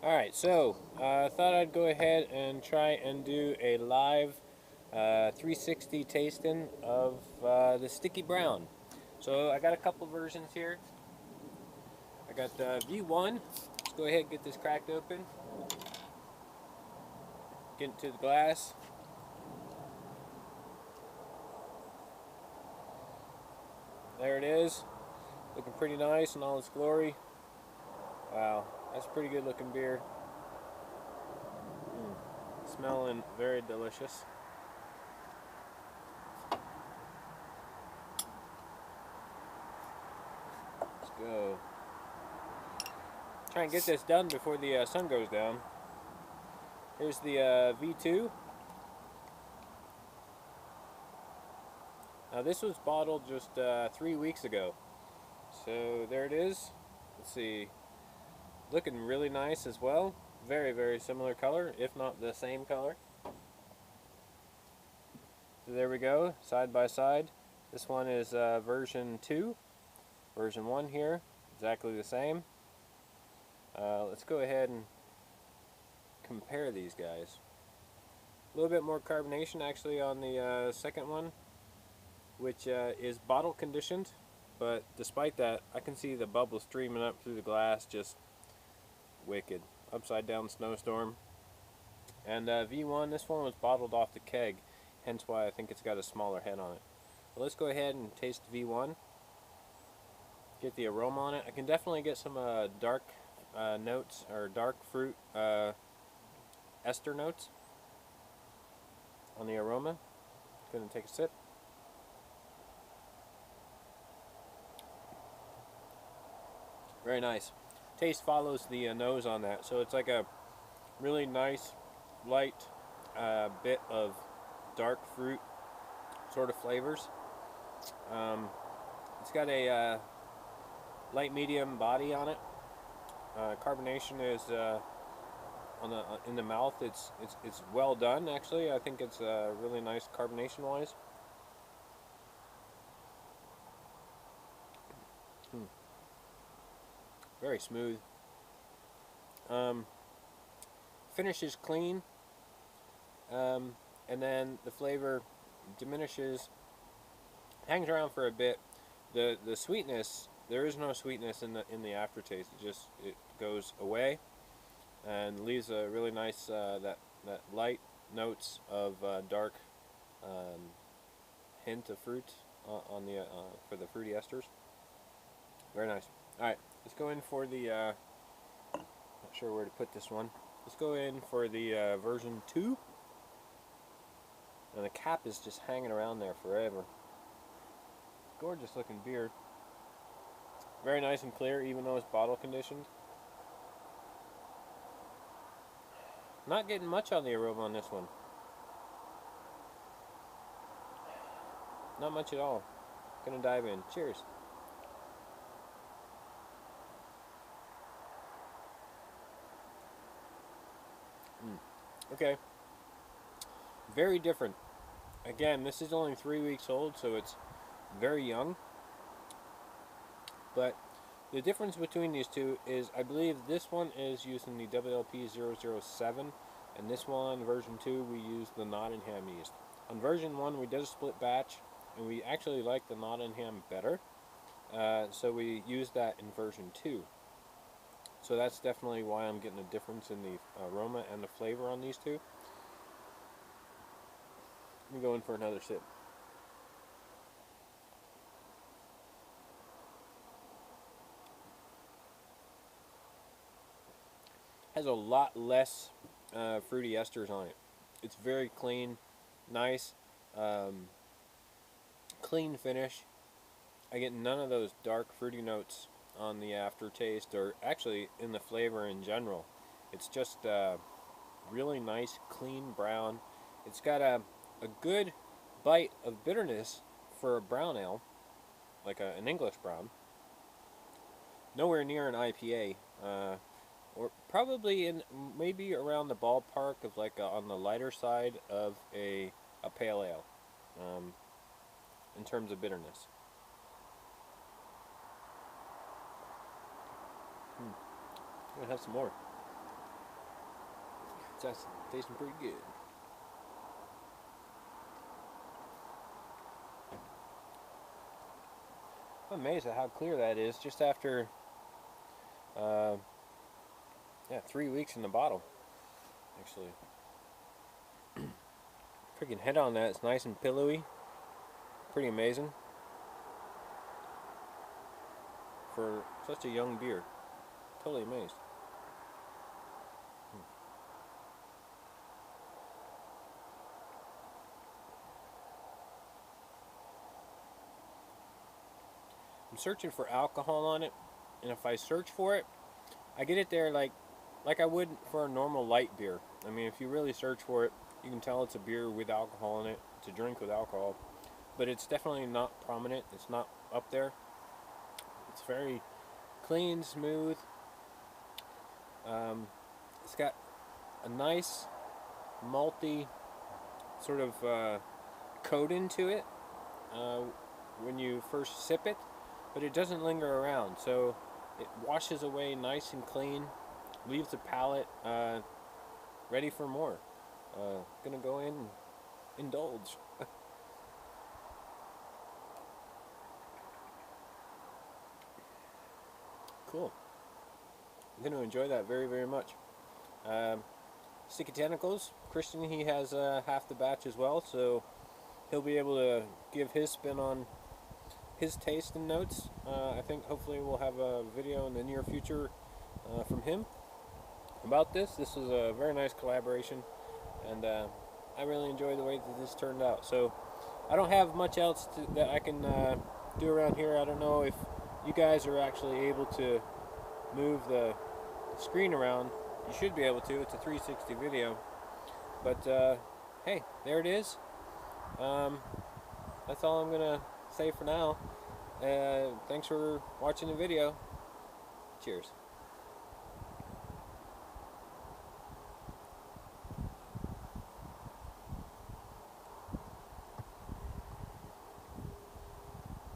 Alright, so I thought I'd go ahead and try and do a live 360 tasting of the Sticky Brown. So I got a couple versions here. I got V1. Let's go ahead and get this cracked open. Get into the glass. There it is. Looking pretty nice in all its glory. Wow, that's a pretty good looking beer. Smelling very delicious. Let's go. Try and get this done before the sun goes down. Here's the V2. Now this was bottled just 3 weeks ago. So there it is. Let's see. Looking really nice as well. Very, very similar color, if not the same color. So there we go, side by side. This one is version 2. Version 1 here, exactly the same. Let's go ahead and compare these guys. A little bit more carbonation actually on the second one, which is bottle conditioned, but despite that, I can see the bubbles streaming up through the glass, just wicked. Upside down snowstorm. And V1, this one was bottled off the keg, hence why I think it's got a smaller head on it. But let's go ahead and taste V1. Get the aroma on it. I can definitely get some dark notes, or dark fruit ester notes on the aroma. Gonna take a sip. Very nice. Taste follows the nose on that, so it's like a really nice, light bit of dark fruit sort of flavors. It's got a light medium body on it. Carbonation is in the mouth. It's well done actually. I think it's really nice carbonation wise. Very smooth. Finish is clean, and then the flavor diminishes, hangs around for a bit. The sweetness, there is no sweetness in the aftertaste. It goes away and leaves a really nice that light notes of dark hint of fruit on the for the fruity esters. Very nice. All right, let's go in for the. Not sure where to put this one. Let's go in for the version 2. And the cap is just hanging around there forever. Gorgeous looking beer. Very nice and clear, even though it's bottle conditioned. Not getting much on the aroma on this one. Not much at all. Gonna dive in. Cheers. Okay. Very different. Again, this is only 3 weeks old, so it's very young. But the difference between these two is I believe this one is using the WLP007, and this one, version 2, we used the Nottingham yeast. On version 1, we did a split batch, and we actually liked the Nottingham better, so we used that in version 2. So that's definitely why I'm getting a difference in the aroma and the flavor on these two. Let me go in for another sip. Has a lot less fruity esters on it. It's very clean, nice, clean finish. I get none of those dark fruity notes on the aftertaste, or actually in the flavor in general. It's just really nice, clean brown. It's got a good bite of bitterness for a brown ale, like an English brown. Nowhere near an IPA, or probably in maybe around the ballpark of like on the lighter side of a pale ale, in terms of bitterness. I'm gonna have some more. That's tasting pretty good. I'm amazed at how clear that is just after yeah, 3 weeks in the bottle, actually. Freaking head on that, it's nice and pillowy. Pretty amazing for such a young beer. Totally amazed. I'm searching for alcohol on it, and if I search for it, I get it there like I would for a normal light beer. I mean, if you really search for it, you can tell it's a beer with alcohol in it. It's a drink with alcohol, but it's definitely not prominent. It's not up there. It's very clean, smooth. It's got a nice malty sort of coat into it when you first sip it, but it doesn't linger around, so it washes away nice and clean, leaves the palate ready for more. Gonna go in and indulge. Cool. I'm gonna enjoy that very, very much. Sticky Tentacles, Christian, he has half the batch as well, so he'll be able to give his spin on his taste and notes. I think hopefully we'll have a video in the near future from him about this. This was a very nice collaboration, and I really enjoyed the way that this turned out. So I don't have much else that I can do around here. I don't know if you guys are actually able to move the screen around. You should be able to. It's a 360 video. But hey, there it is. That's all I'm gonna say for now. Thanks for watching the video. Cheers.